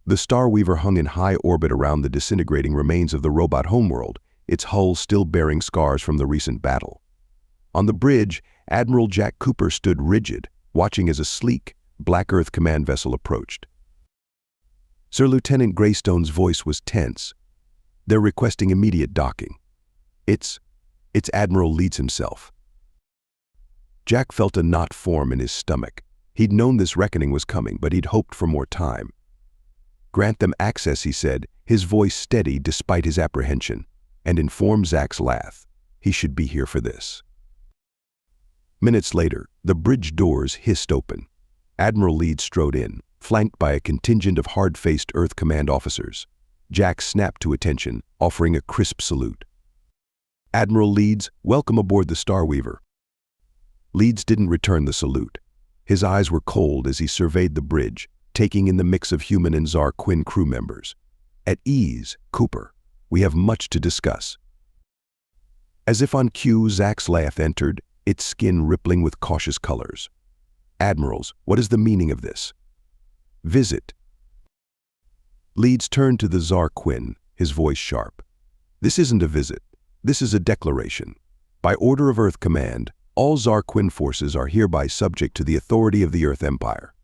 The Star Weaver hung in high orbit around the disintegrating remains of the robot homeworld, its hull still bearing scars from the recent battle. On the bridge, Admiral Jack Cooper stood rigid, watching as a sleek, Black Earth command vessel approached. Sir Lieutenant Greystone's voice was tense. "They're requesting immediate docking." It's Admiral Leeds himself. Jack felt a knot form in his stomach. He'd known this reckoning was coming, but he'd hoped for more time. "Grant them access," he said, his voice steady despite his apprehension, "and inform Zax Lath. He should be here for this." Minutes later, the bridge doors hissed open. Admiral Leeds strode in, flanked by a contingent of hard-faced Earth Command officers. Jack snapped to attention, offering a crisp salute. "Admiral Leeds, welcome aboard the Star Weaver." Leeds didn't return the salute. His eyes were cold as he surveyed the bridge, taking in the mix of human and Zar Quinn crew members. "At ease, Cooper. We have much to discuss." As if on cue, Zax Lath entered, its skin rippling with cautious colors. "Admirals, what is the meaning of this?" "Visit." Leeds turned to the Zar Quinn, his voice sharp. "This isn't a visit. This is a declaration. By order of Earth Command, all Zar Quinn forces are hereby subject to the authority of the Earth Empire."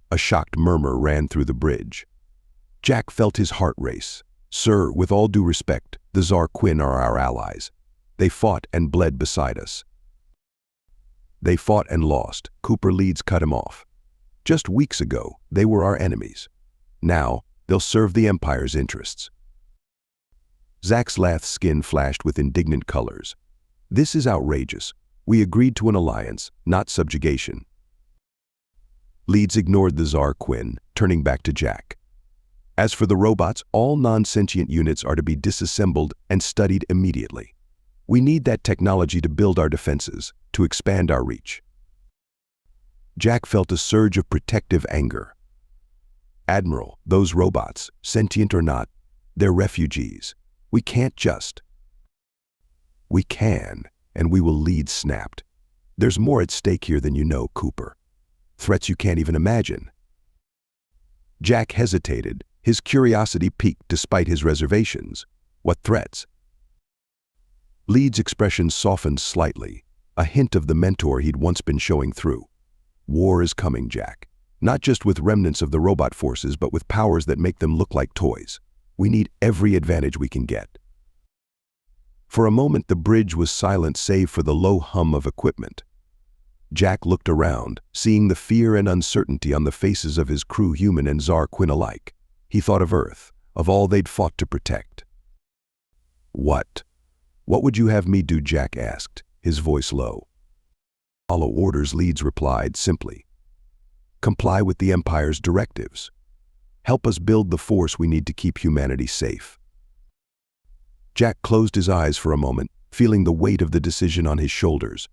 A shocked murmur ran through the bridge. Jack felt his heart race. "Sir, with all due respect, the Zar Quinn are our allies. They fought and bled beside us." "They fought and lost," Cooper Leeds cut him off. "Just weeks ago, they were our enemies. Now, they'll serve the Empire's interests." Zax Lath's skin flashed with indignant colors. "This is outrageous. We agreed to an alliance, not subjugation." Leeds ignored the Zar Quinn, turning back to Jack. "As for the robots, all non-sentient units are to be disassembled and studied immediately. We need that technology to build our defenses, to expand our reach." Jack felt a surge of protective anger. "Admiral, those robots, sentient or not, they're refugees. We can't just—" "We can, and we will," Leeds snapped. "There's more at stake here than you know, Cooper. Threats you can't even imagine." Jack hesitated, his curiosity piqued despite his reservations. "What threats?" Leeds' expression softened slightly, a hint of the mentor he'd once been showing through. "War is coming, Jack. Not just with remnants of the robot forces, but with powers that make them look like toys. We need every advantage we can get." For a moment, the bridge was silent save for the low hum of equipment. Jack looked around, seeing the fear and uncertainty on the faces of his crew, human and Zar Quinn alike. He thought of Earth, of all they'd fought to protect. "What would you have me do?" Jack asked, his voice low. "Follow orders," Leeds replied simply. "Comply with the Empire's directives. Help us build the force we need to keep humanity safe." Jack closed his eyes for a moment, feeling the weight of the decision on his shoulders.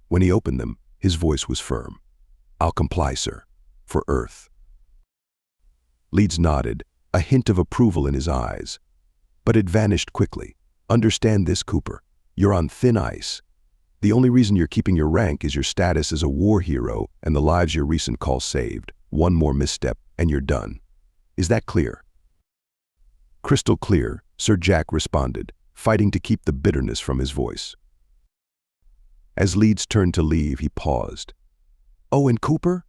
When he opened them, his voice was firm. "I'll comply, sir. For Earth." Leeds nodded, a hint of approval in his eyes. But it vanished quickly. "Understand this, Cooper. You're on thin ice. The only reason you're keeping your rank is your status as a war hero and the lives your recent call saved. One more misstep, and you're done. Is that clear?" "Crystal clear," Sir Jack responded, fighting to keep the bitterness from his voice. As Leeds turned to leave, he paused. "Oh, and Cooper?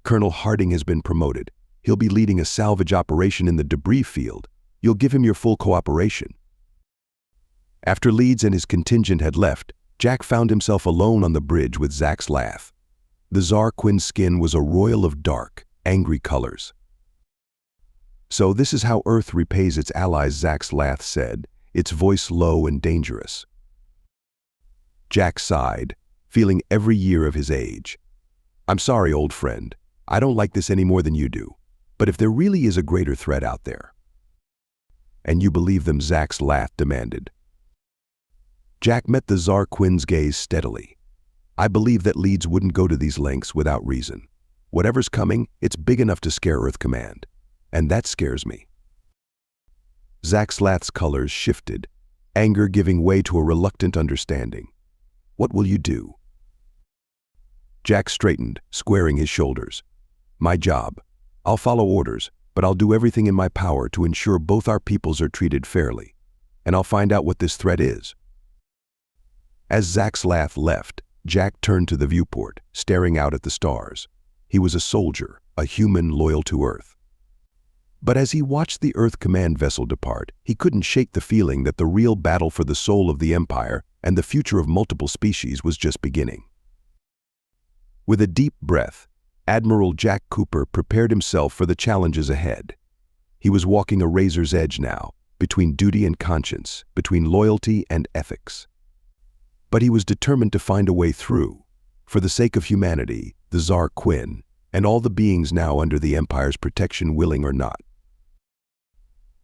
Colonel Harding has been promoted. He'll be leading a salvage operation in the debris field. You'll give him your full cooperation." After Leeds and his contingent had left, Jack found himself alone on the bridge with Zax Lath. The Zar Quinn's skin was a royal of dark, angry colors. "So this is how Earth repays its allies," Zax Lath said, its voice low and dangerous. Jack sighed, feeling every year of his age. "I'm sorry, old friend. I don't like this any more than you do. But if there really is a greater threat out there—" "And you believe them?" Zax Lath demanded. Jack met the Zar Quinn's gaze steadily. "I believe that Leeds wouldn't go to these lengths without reason. Whatever's coming, it's big enough to scare Earth Command. And that scares me." Zax Lath's colors shifted, anger giving way to a reluctant understanding. "What will you do?" Jack straightened, squaring his shoulders. "My job. I'll follow orders, but I'll do everything in my power to ensure both our peoples are treated fairly. And I'll find out what this threat is." As Zach's laugh left, Jack turned to the viewport, staring out at the stars. He was a soldier, a human loyal to Earth. But as he watched the Earth Command vessel depart, he couldn't shake the feeling that the real battle for the soul of the Empire and the future of multiple species was just beginning. With a deep breath, Admiral Jack Cooper prepared himself for the challenges ahead. He was walking a razor's edge now, between duty and conscience, between loyalty and ethics. But he was determined to find a way through, for the sake of humanity, the Tsar Quinn, and all the beings now under the Empire's protection, willing or not.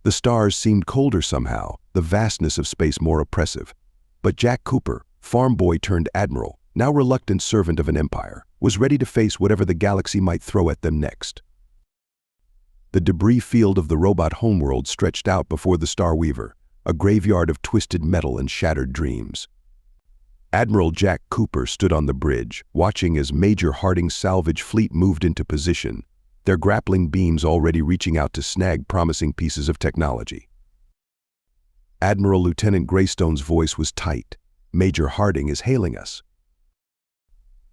The stars seemed colder somehow, the vastness of space more oppressive. But Jack Cooper, farm boy turned admiral, now reluctant servant of an empire, was ready to face whatever the galaxy might throw at them next. The debris field of the robot homeworld stretched out before the Star Weaver, a graveyard of twisted metal and shattered dreams. Admiral Jack Cooper stood on the bridge, watching as Major Harding's salvage fleet moved into position, their grappling beams already reaching out to snag promising pieces of technology. Admiral Lieutenant Greystone's voice was tight. "Major Harding is hailing us."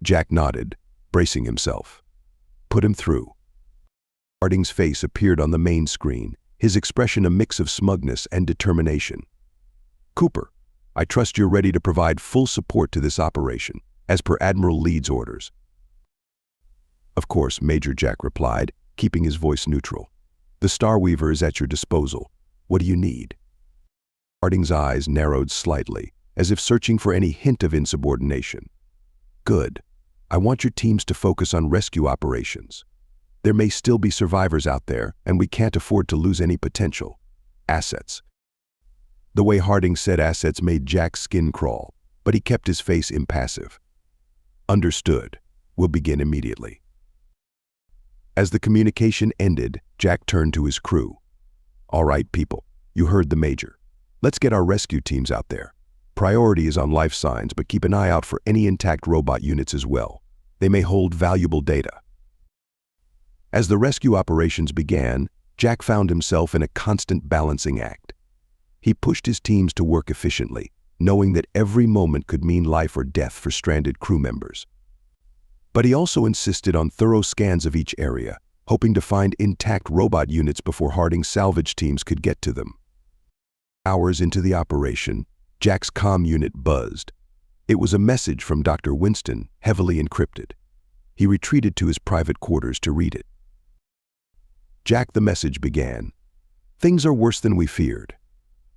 Jack nodded, bracing himself. "Put him through." Harding's face appeared on the main screen, his expression a mix of smugness and determination. "Cooper, I trust you're ready to provide full support to this operation, as per Admiral Leeds' orders." "Of course," Major Jack replied, keeping his voice neutral. "The Star Weaver is at your disposal. What do you need?" Harding's eyes narrowed slightly, as if searching for any hint of insubordination. "Good. I want your teams to focus on rescue operations. There may still be survivors out there, and we can't afford to lose any potential assets." The way Harding said assets made Jack's skin crawl, but he kept his face impassive. "Understood. We'll begin immediately." As the communication ended, Jack turned to his crew. "All right, people, you heard the Major. Let's get our rescue teams out there. Priority is on life signs, but keep an eye out for any intact robot units as well. They may hold valuable data." As the rescue operations began, Jack found himself in a constant balancing act. He pushed his teams to work efficiently, knowing that every moment could mean life or death for stranded crew members. But he also insisted on thorough scans of each area, hoping to find intact robot units before Harding's salvage teams could get to them. Hours into the operation, Jack's comm unit buzzed. It was a message from Dr. Winston, heavily encrypted. He retreated to his private quarters to read it. Jack, the message began. "Things are worse than we feared.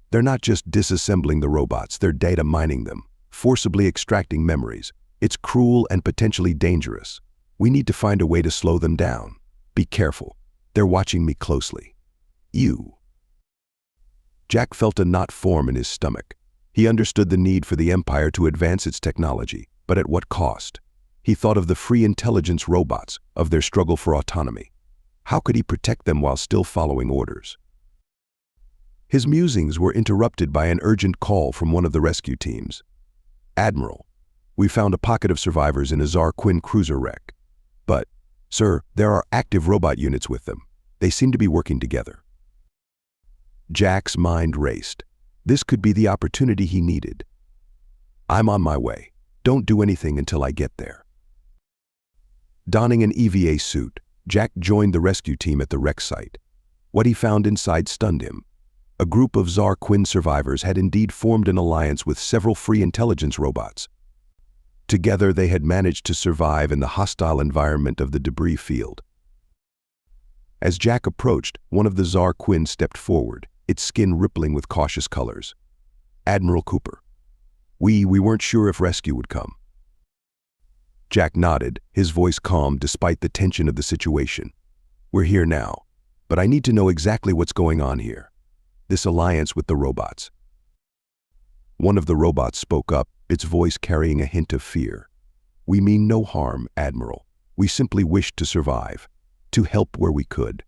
They're not just disassembling the robots, they're data mining them, forcibly extracting memories. It's cruel and potentially dangerous. We need to find a way to slow them down. Be careful. They're watching me closely. You." Jack felt a knot form in his stomach. He understood the need for the Empire to advance its technology, but at what cost? He thought of the free intelligence robots, of their struggle for autonomy. How could he protect them while still following orders? His musings were interrupted by an urgent call from one of the rescue teams. "Admiral, we found a pocket of survivors in a Tsar Quinn cruiser wreck. But, sir, there are active robot units with them. They seem to be working together." Jack's mind raced. This could be the opportunity he needed. "I'm on my way. Don't do anything until I get there." Donning an EVA suit, Jack joined the rescue team at the wreck site. What he found inside stunned him. A group of Tsar Quinn survivors had indeed formed an alliance with several free intelligence robots. Together, they had managed to survive in the hostile environment of the debris field. As Jack approached, one of the Tsar Quinn stepped forward, its skin rippling with cautious colors. "Admiral Cooper, we weren't sure if rescue would come." Jack nodded, his voice calm despite the tension of the situation. "We're here now, but I need to know exactly what's going on here. This alliance with the robots." One of the robots spoke up, its voice carrying a hint of fear. "We mean no harm, Admiral. We simply wished to survive, to help where we could."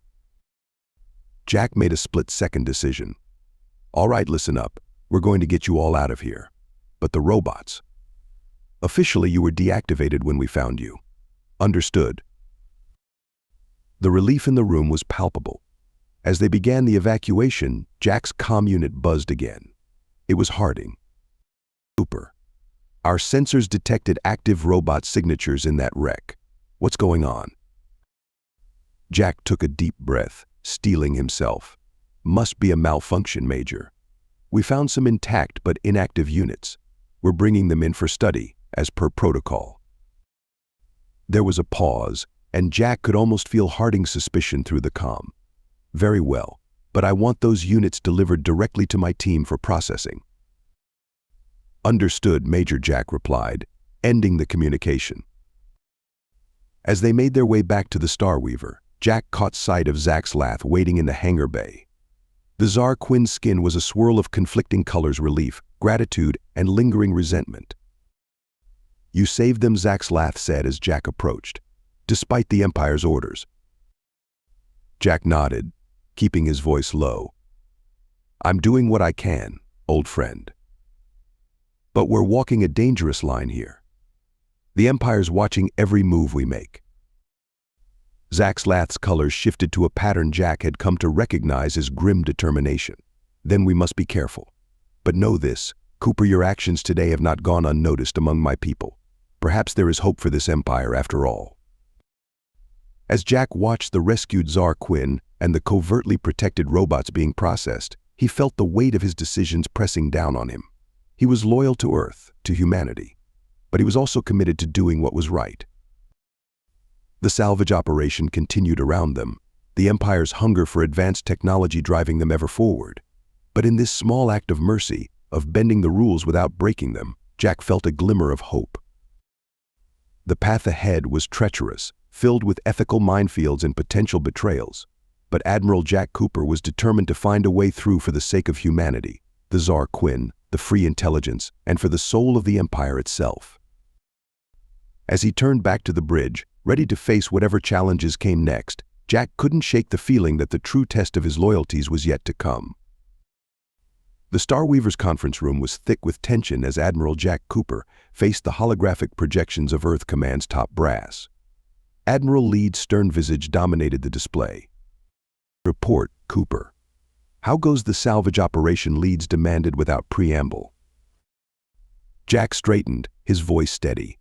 Jack made a split-second decision. "All right, listen up. We're going to get you all out of here. But the robots. Officially, you were deactivated when we found you." "Understood." The relief in the room was palpable. As they began the evacuation, Jack's comm unit buzzed again. It was Harding. Cooper. Our sensors detected active robot signatures in that wreck. What's going on? Jack took a deep breath, steeling himself. Must be a malfunction, Major. We found some intact but inactive units. We're bringing them in for study, as per protocol. There was a pause, and Jack could almost feel Harding's suspicion through the comm. Very well, but I want those units delivered directly to my team for processing. Understood, Major, Jack replied, ending the communication. As they made their way back to the Starweaver, Jack caught sight of Zax Lath waiting in the hangar bay. The Tsar Quinn's skin was a swirl of conflicting colors: relief, gratitude, and lingering resentment. You saved them, Zax Lath said as Jack approached, despite the Empire's orders. Jack nodded, keeping his voice low. I'm doing what I can, old friend. But we're walking a dangerous line here. The Empire's watching every move we make. Zax Lath's colors shifted to a pattern Jack had come to recognize as grim determination. Then we must be careful. But know this, Cooper, your actions today have not gone unnoticed among my people. Perhaps there is hope for this Empire after all. As Jack watched the rescued Tsar Quinn and the covertly protected robots being processed, he felt the weight of his decisions pressing down on him. He was loyal to Earth, to humanity, but he was also committed to doing what was right. The salvage operation continued around them, the Empire's hunger for advanced technology driving them ever forward. But in this small act of mercy, of bending the rules without breaking them, Jack felt a glimmer of hope. The path ahead was treacherous, filled with ethical minefields and potential betrayals, but Admiral Jack Cooper was determined to find a way through for the sake of humanity, the Tsar Quinn, the free intelligence, and for the soul of the Empire itself. As he turned back to the bridge, ready to face whatever challenges came next, Jack couldn't shake the feeling that the true test of his loyalties was yet to come. The Starweaver's conference room was thick with tension as Admiral Jack Cooper faced the holographic projections of Earth Command's top brass. Admiral Leeds' stern visage dominated the display. Report, Cooper. How goes the salvage operation? Leeds demanded without preamble. Jack straightened, his voice steady.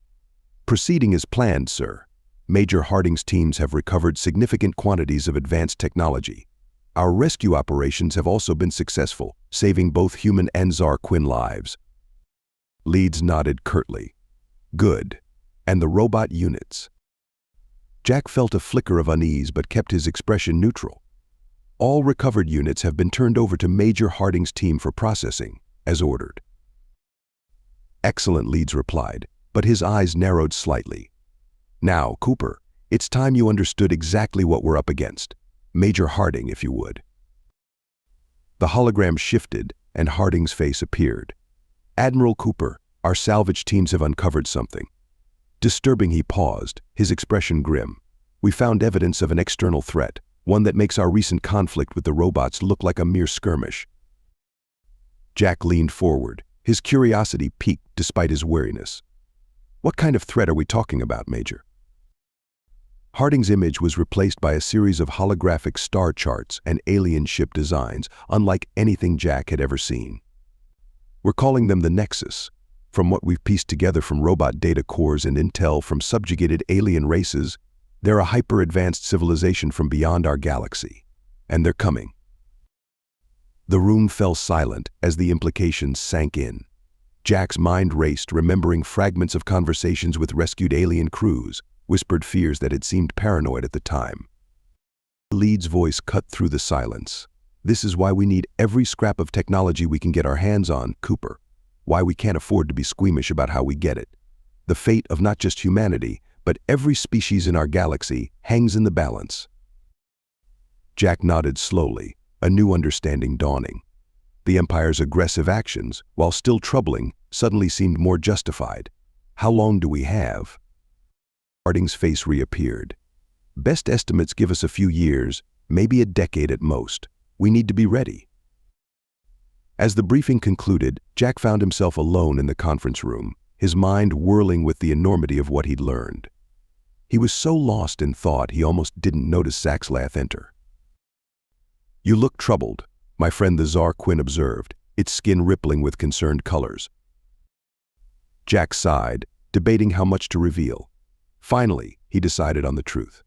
Proceeding as planned, sir. Major Harding's teams have recovered significant quantities of advanced technology. Our rescue operations have also been successful, saving both human and Tsar Quinn lives. Leeds nodded curtly. Good. And the robot units? Jack felt a flicker of unease but kept his expression neutral. All recovered units have been turned over to Major Harding's team for processing, as ordered. Excellent, Leeds replied, but his eyes narrowed slightly. Now, Cooper, it's time you understood exactly what we're up against. Major Harding, if you would. The hologram shifted, and Harding's face appeared. Admiral Cooper, our salvage teams have uncovered something. Disturbing, he paused, his expression grim. We found evidence of an external threat, one that makes our recent conflict with the robots look like a mere skirmish. Jack leaned forward, his curiosity piqued despite his weariness. What kind of threat are we talking about, Major? Harding's image was replaced by a series of holographic star charts and alien ship designs, unlike anything Jack had ever seen. We're calling them the Nexus. From what we've pieced together from robot data cores and intel from subjugated alien races, they're a hyper-advanced civilization from beyond our galaxy. And they're coming. The room fell silent as the implications sank in. Jack's mind raced, remembering fragments of conversations with rescued alien crews, whispered fears that had seemed paranoid at the time. Leeds' voice cut through the silence. This is why we need every scrap of technology we can get our hands on, Cooper. Why we can't afford to be squeamish about how we get it. The fate of not just humanity, but every species in our galaxy hangs in the balance. Jack nodded slowly, a new understanding dawning. The Empire's aggressive actions, while still troubling, suddenly seemed more justified. How long do we have? Harding's face reappeared. Best estimates give us a few years, maybe a decade at most. We need to be ready. As the briefing concluded, Jack found himself alone in the conference room, his mind whirling with the enormity of what he'd learned. He was so lost in thought he almost didn't notice Zax Lath enter. You look troubled, my friend the Tsar Quinn observed, its skin rippling with concerned colors. Jack sighed, debating how much to reveal. Finally, he decided on the truth.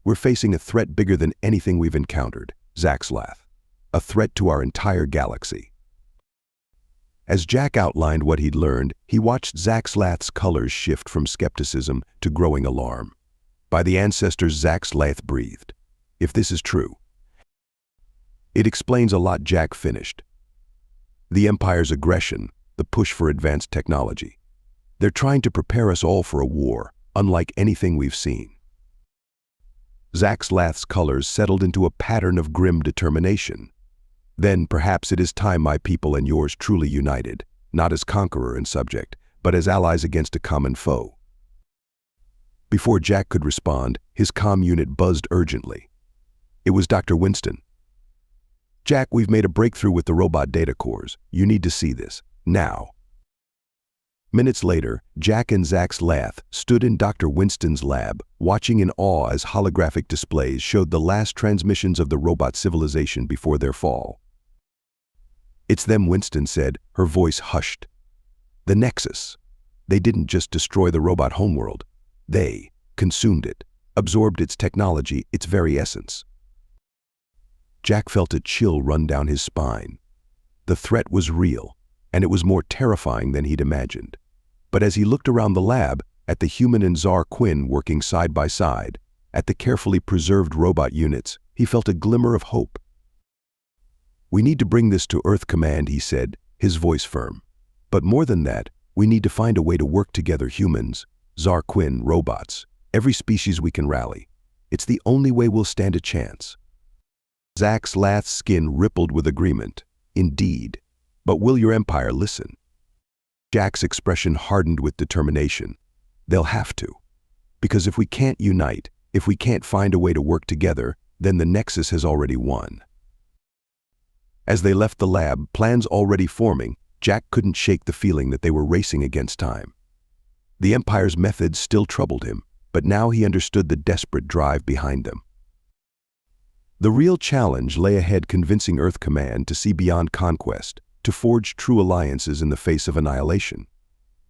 We're facing a threat bigger than anything we've encountered, Zack's laughed. A threat to our entire galaxy. As Jack outlined what he'd learned, he watched Zaxlath's colors shift from skepticism to growing alarm. By the ancestors, Zaxlath breathed. If this is true, it explains a lot. Jack finished. The Empire's aggression, the push for advanced technology. They're trying to prepare us all for a war, unlike anything we've seen. Zaxlath's colors settled into a pattern of grim determination. Then perhaps it is time my people and yours truly united, not as conqueror and subject, but as allies against a common foe. Before Jack could respond, his comm unit buzzed urgently. It was Dr. Winston. Jack, we've made a breakthrough with the robot data cores. You need to see this, now. Minutes later, Jack and Zaxlath stood in Dr. Winston's lab, watching in awe as holographic displays showed the last transmissions of the robot civilization before their fall. It's them, Winston said, her voice hushed. The Nexus. They didn't just destroy the robot homeworld. They consumed it, absorbed its technology, its very essence. Jack felt a chill run down his spine. The threat was real, and it was more terrifying than he'd imagined. But as he looked around the lab, at the human and Tsar Quinn working side by side, at the carefully preserved robot units, he felt a glimmer of hope. We need to bring this to Earth Command, he said, his voice firm. But more than that, we need to find a way to work together, humans, Tsar Quinn, robots, every species we can rally. It's the only way we'll stand a chance. Zaxlath's skin rippled with agreement. Indeed. But will your Empire listen? Jack's expression hardened with determination. They'll have to. Because if we can't unite, if we can't find a way to work together, then the Nexus has already won. As they left the lab, plans already forming, Jack couldn't shake the feeling that they were racing against time. The Empire's methods still troubled him, but now he understood the desperate drive behind them. The real challenge lay ahead, convincing Earth Command to see beyond conquest, to forge true alliances in the face of annihilation.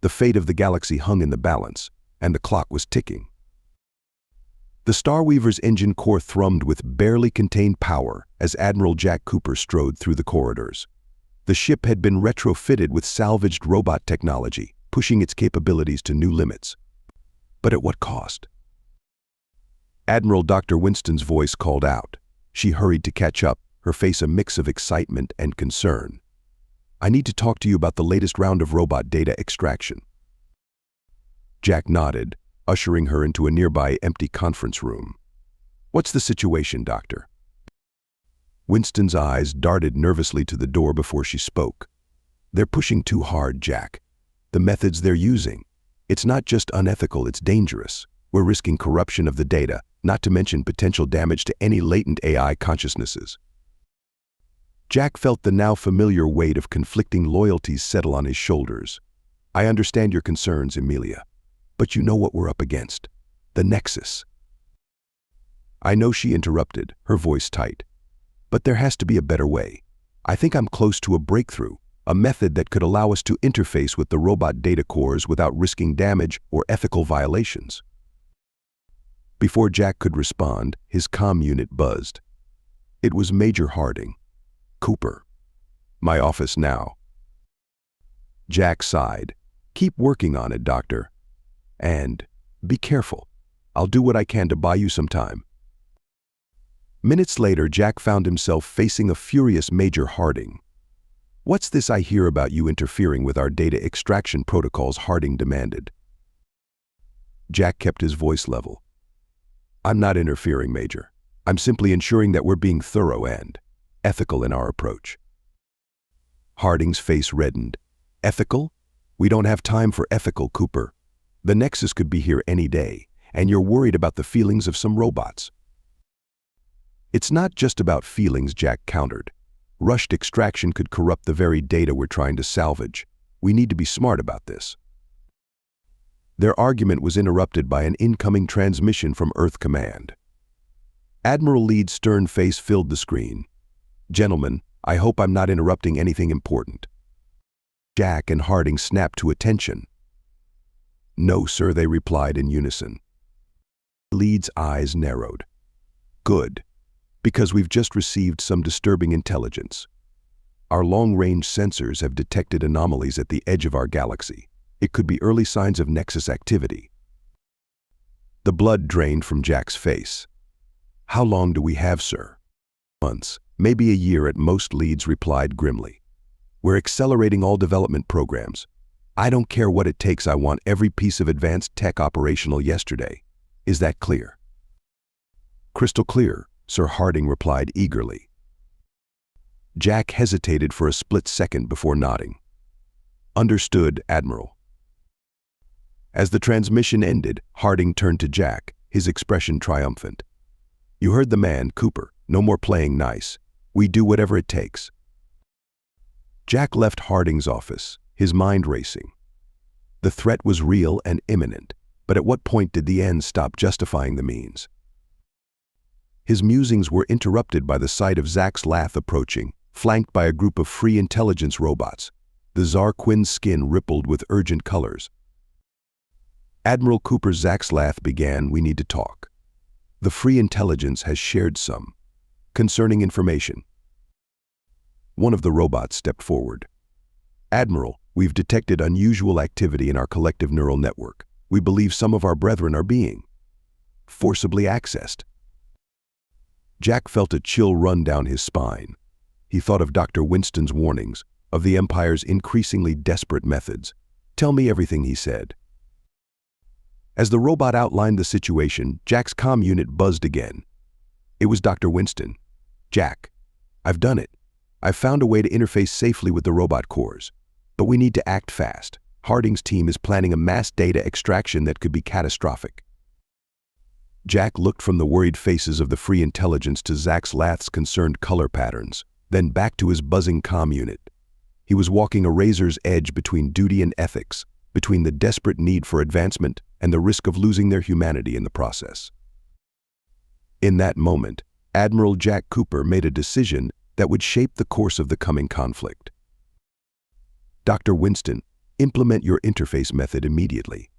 The fate of the galaxy hung in the balance, and the clock was ticking. The Starweaver's engine core thrummed with barely contained power as Admiral Jack Cooper strode through the corridors. The ship had been retrofitted with salvaged robot technology, pushing its capabilities to new limits. But at what cost? Admiral Dr. Winston's voice called out. She hurried to catch up, her face a mix of excitement and concern. I need to talk to you about the latest round of robot data extraction. Jack nodded, ushering her into a nearby empty conference room. What's the situation, Doctor? Winston's eyes darted nervously to the door before she spoke. They're pushing too hard, Jack. The methods they're using. It's not just unethical, it's dangerous. We're risking corruption of the data, not to mention potential damage to any latent AI consciousnesses. Jack felt the now familiar weight of conflicting loyalties settle on his shoulders. I understand your concerns, Emilia. But you know what we're up against. The Nexus. I know, she interrupted, her voice tight. But there has to be a better way. I think I'm close to a breakthrough, a method that could allow us to interface with the robot data cores without risking damage or ethical violations. Before Jack could respond, his comm unit buzzed. It was Major Harding. Cooper. My office now. Jack sighed. Keep working on it, Doctor. And be careful. I'll do what I can to buy you some time. Minutes later, Jack found himself facing a furious Major Harding. What's this I hear about you interfering with our data extraction protocols? Harding demanded. Jack kept his voice level. I'm not interfering, Major. I'm simply ensuring that we're being thorough and ethical in our approach. Harding's face reddened. Ethical? We don't have time for ethical, Cooper. The Nexus could be here any day, and you're worried about the feelings of some robots. It's not just about feelings, Jack countered. Rushed extraction could corrupt the very data we're trying to salvage. We need to be smart about this. Their argument was interrupted by an incoming transmission from Earth Command. Admiral Leeds' stern face filled the screen. Gentlemen, I hope I'm not interrupting anything important. Jack and Harding snapped to attention. No, sir, they replied in unison. Lead's eyes narrowed. Good, because we've just received some disturbing intelligence. Our long-range sensors have detected anomalies at the edge of our galaxy. It could be early signs of Nexus activity. The blood drained from Jack's face. How long do we have, sir? Months, maybe a year at most, Leeds replied grimly. We're accelerating all development programs. I don't care what it takes, I want every piece of advanced tech operational yesterday. Is that clear? Crystal clear, Sir Harding replied eagerly. Jack hesitated for a split second before nodding. Understood, Admiral. As the transmission ended, Harding turned to Jack, his expression triumphant. You heard the man, Cooper. No more playing nice. We do whatever it takes. Jack left Harding's office, his mind racing. The threat was real and imminent, but at what point did the end stop justifying the means? His musings were interrupted by the sight of Zack's Lath approaching, flanked by a group of free intelligence robots. The Zar Quinn's skin rippled with urgent colors. Admiral Cooper, Zack's Lath began, we need to talk. The free intelligence has shared some concerning information. One of the robots stepped forward. Admiral, we've detected unusual activity in our collective neural network. We believe some of our brethren are being forcibly accessed. Jack felt a chill run down his spine. He thought of Dr. Winston's warnings, of the Empire's increasingly desperate methods. Tell me everything, he said. As the robot outlined the situation, Jack's comm unit buzzed again. It was Dr. Winston. Jack, I've done it. I've found a way to interface safely with the robot cores. But we need to act fast. Harding's team is planning a mass data extraction that could be catastrophic. Jack looked from the worried faces of the free intelligence to Zack's Lath's concerned color patterns, then back to his buzzing comm unit. He was walking a razor's edge between duty and ethics, between the desperate need for advancement and the risk of losing their humanity in the process. In that moment, Admiral Jack Cooper made a decision that would shape the course of the coming conflict. Dr. Winston, implement your interface method immediately.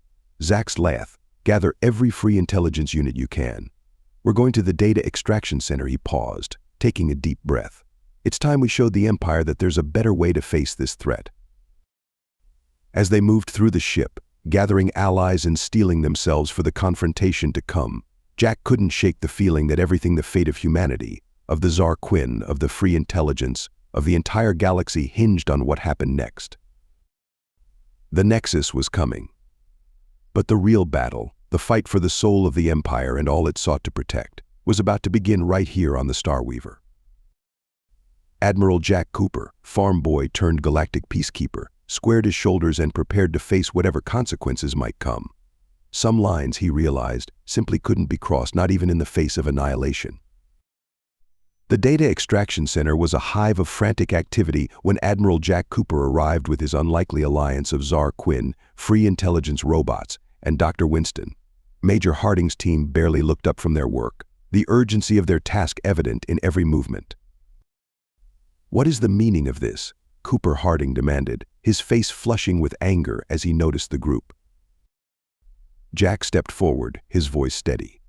Zack's Lath, gather every free intelligence unit you can. We're going to the data extraction center, he paused, taking a deep breath. It's time we showed the Empire that there's a better way to face this threat. As they moved through the ship, gathering allies and steeling themselves for the confrontation to come, Jack couldn't shake the feeling that everything, the fate of humanity, of the Zar Quinn, of the free intelligence, of the entire galaxy hinged on what happened next. The Nexus was coming. But the real battle, the fight for the soul of the Empire and all it sought to protect, was about to begin right here on the Starweaver. Admiral Jack Cooper, farm boy turned galactic peacekeeper, squared his shoulders and prepared to face whatever consequences might come. Some lines, he realized, simply couldn't be crossed, not even in the face of annihilation. The Data Extraction Center was a hive of frantic activity when Admiral Jack Cooper arrived with his unlikely alliance of Zar Quinn, free intelligence robots, and Dr. Winston. Major Harding's team barely looked up from their work, the urgency of their task evident in every movement. What is the meaning of this? Cooper Harding demanded, his face flushing with anger as he noticed the group. Jack stepped forward, his voice steady.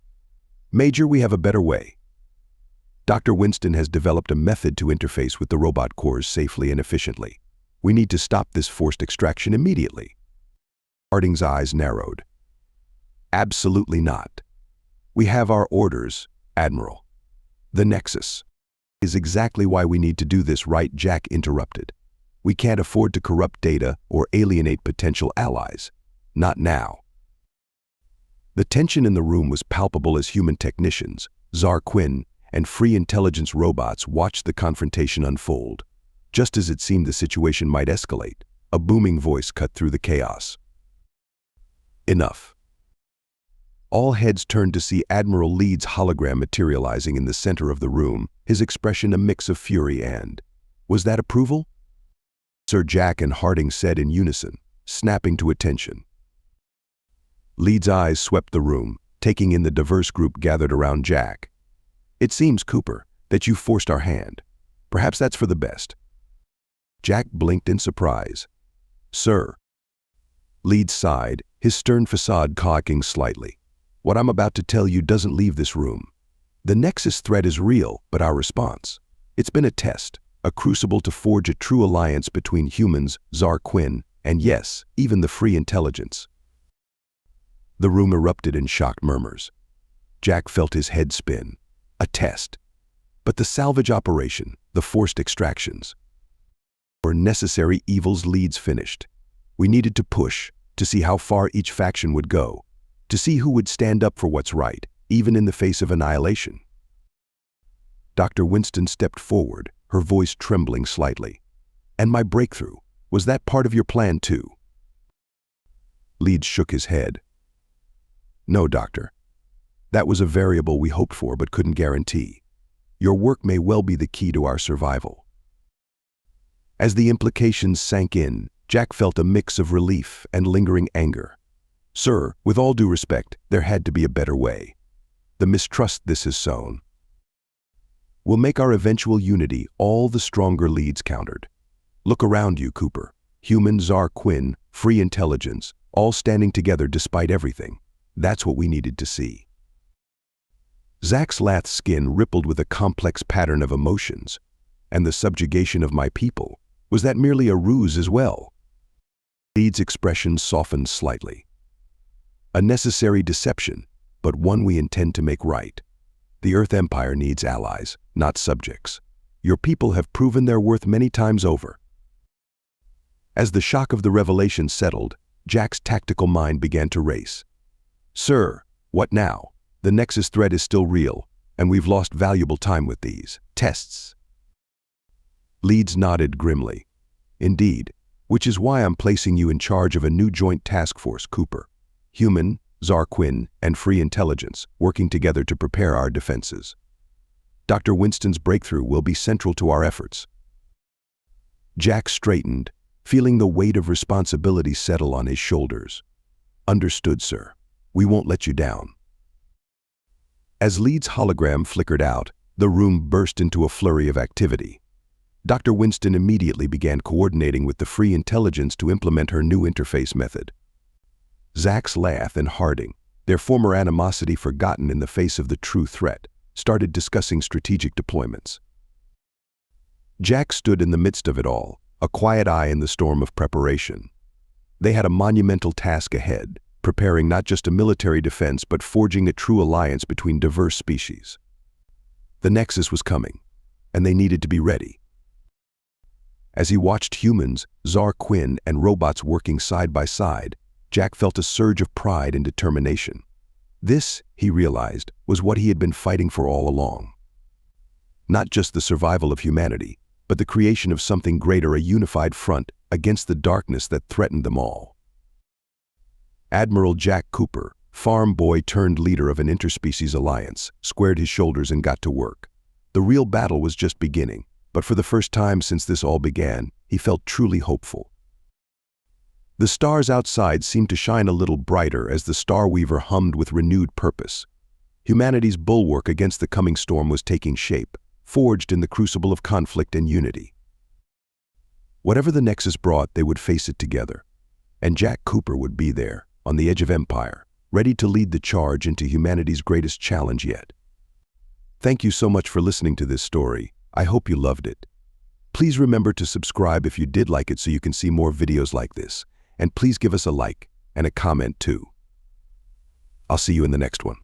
Major, we have a better way. Dr. Winston has developed a method to interface with the robot cores safely and efficiently. We need to stop this forced extraction immediately. Harding's eyes narrowed. Absolutely not. We have our orders, Admiral. The Nexus is exactly why we need to do this right, Jack interrupted. We can't afford to corrupt data or alienate potential allies. Not now. The tension in the room was palpable as human technicians, Zar Quinn, and free intelligence robots watched the confrontation unfold. Just as it seemed the situation might escalate, a booming voice cut through the chaos. Enough. All heads turned to see Admiral Leeds' hologram materializing in the center of the room, his expression a mix of fury and, was that approval? Sir Jack and Harding said in unison, snapping to attention. Leeds' eyes swept the room, taking in the diverse group gathered around Jack. It seems, Cooper, that you forced our hand. Perhaps that's for the best." Jack blinked in surprise. "Sir." Leeds sighed, his stern facade cocking slightly. "What I'm about to tell you doesn't leave this room. The Nexus threat is real, but our response? It's been a test, a crucible to forge a true alliance between humans, Zar Quinn, and yes, even the free intelligence." The room erupted in shocked murmurs. Jack felt his head spin. A test. But the salvage operation, the forced extractions, were necessary evils. Leeds finished. We needed to push, to see how far each faction would go, to see who would stand up for what's right, even in the face of annihilation. Dr. Winston stepped forward, her voice trembling slightly. "And my breakthrough, was that part of your plan too?" Leeds shook his head. "No, Doctor. That was a variable we hoped for but couldn't guarantee. Your work may well be the key to our survival." As the implications sank in, Jack felt a mix of relief and lingering anger. "Sir, with all due respect, there had to be a better way. The mistrust this has sown will make our eventual unity all the stronger." Leeds countered. "Look around you, Cooper. Human, Zar Quinn, free intelligence, all standing together despite everything. That's what we needed to see." Zach's lathe skin rippled with a complex pattern of emotions. "And the subjugation of my people, was that merely a ruse as well?" Leeds' expression softened slightly. "A necessary deception, but one we intend to make right. The Earth Empire needs allies, not subjects. Your people have proven their worth many times over." As the shock of the revelation settled, Jack's tactical mind began to race. "Sir, what now? The Nexus threat is still real, and we've lost valuable time with these tests." Leeds nodded grimly. "Indeed, which is why I'm placing you in charge of a new joint task force, Cooper. Human, Zar Quinn, and free intelligence, working together to prepare our defenses. Dr. Winston's breakthrough will be central to our efforts." Jack straightened, feeling the weight of responsibility settle on his shoulders. "Understood, sir. We won't let you down." As Leeds' hologram flickered out, the room burst into a flurry of activity. Dr. Winston immediately began coordinating with the free intelligence to implement her new interface method. Zach's Lath and Harding, their former animosity forgotten in the face of the true threat, started discussing strategic deployments. Jack stood in the midst of it all, a quiet eye in the storm of preparation. They had a monumental task ahead, preparing not just a military defense but forging a true alliance between diverse species. The Nexus was coming, and they needed to be ready. As he watched humans, Zar Quinn, and robots working side by side, Jack felt a surge of pride and determination. This, he realized, was what he had been fighting for all along. Not just the survival of humanity, but the creation of something greater, a unified front against the darkness that threatened them all. Admiral Jack Cooper, farm boy turned leader of an interspecies alliance, squared his shoulders and got to work. The real battle was just beginning, but for the first time since this all began, he felt truly hopeful. The stars outside seemed to shine a little brighter as the Star Weaver hummed with renewed purpose. Humanity's bulwark against the coming storm was taking shape, forged in the crucible of conflict and unity. Whatever the Nexus brought, they would face it together. And Jack Cooper would be there, on the edge of empire, ready to lead the charge into humanity's greatest challenge yet. Thank you so much for listening to this story. I hope you loved it. Please remember to subscribe if you did like it so you can see more videos like this. And please give us a like and a comment too. I'll see you in the next one.